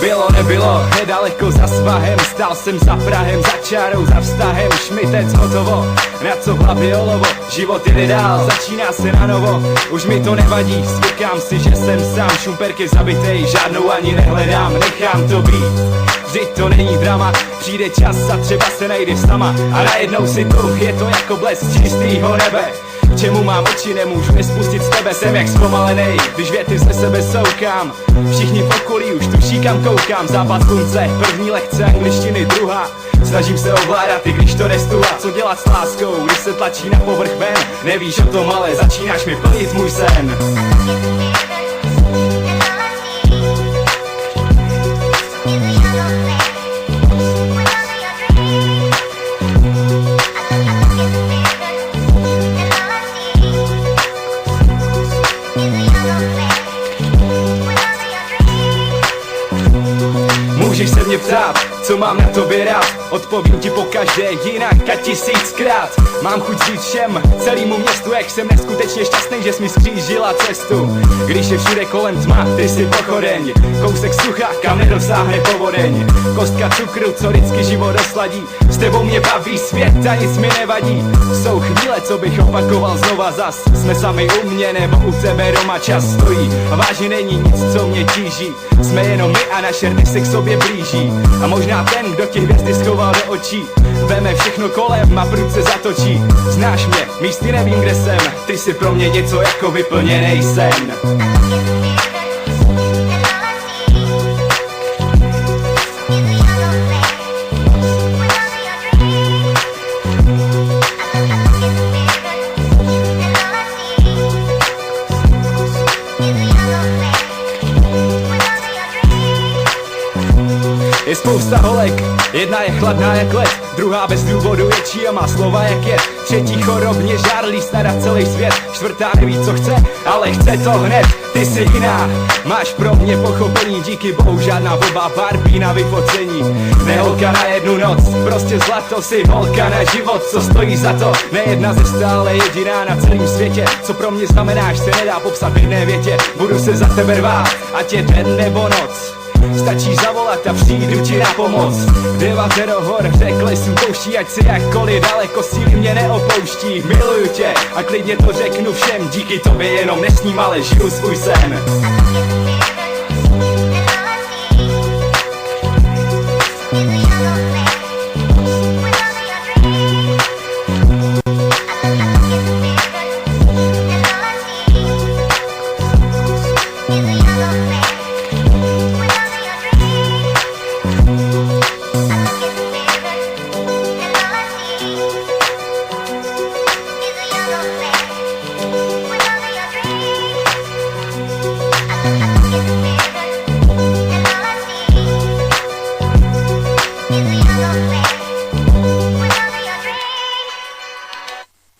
Bylo, nebylo, nedaleko za svahem. Stál jsem za Prahem, za čárou, za vztahem. Šmitec, hotovo, na co v hlavě olovo. Život jde dál, začíná se na novo. Už mi to nevadí, zvykám si, že jsem sám. Šumperky zabitej, žádnou ani nehledám. Nechám to být, vždyť to není drama. Přijde čas a třeba se najde sama. A najednou si tu, je to jako blesk čistýho nebe. K čemu mám oči, nemůžu nespustit z tebe. Jsem jak zpomalenej, když věty ze sebe soukám. Všichni v okolí už tuší, kam koukám. Západ slunce, první lekce angličtiny, druhá. Snažím se ovládat, i když to nestuha. Co dělat s láskou, když se tlačí na povrch ven? Nevíš o tom, ale začínáš mi plnit můj sen. Můžeš se mě ptát, co mám na tobě rád. Odpovím ti pokaždé jinak a tisíckrát. Mám chuť říct všem, celému městu, jak jsem neskutečně šťastný, že jsi mi skřížila cestu. Když je všude kolem tma, ty jsi pochodeň. Kousek sucha, kam nedosáhne povodeň. Kostka cukru, co vždycky život osladí. S tebou mě baví svět a nic mi nevadí. Jsou chvíle, co bych opakoval znova zas. Jsme sami u mě nebo u tebe doma, čas stojí. A vážně není nic, co mě tíží. Jsme jenom my a naše rty se k sobě blíží. A možná ten, kdo ti hvězdy schoval do očí, veme všechno kolem a prudce zatočí. Znáš mě, místy nevím, kde jsem. Ty jsi pro mě něco jako vyplněnej sen. Je spousta holek, jedna je chladná jak led, druhá bez důvodu ječí a má slova jak jed. Třetí chorobně žárlí snad celý svět, čtvrtá neví co chce, ale chce to hned. Ty jsi jiná, máš pro mě pochopení, díky bohu žádná boba Barbie na vyfocení. Ne holka na jednu noc, prostě zlato, si holka na život, co stojí za to. Nejedna ze stále jediná na celém světě, co pro mě znamenáš, se nedá popsat v jedné větě. Budu se za tebe rvát, ať je den nebo noc. Stačí zavolat a přijdu ti na pomoc. Devátero hor, řekli jsem pouští, ať si jakkoliv daleko, síly mě neopouští. Miluju tě a klidně to řeknu všem, díky tobě jenom nesním, ale žiju svůj sen.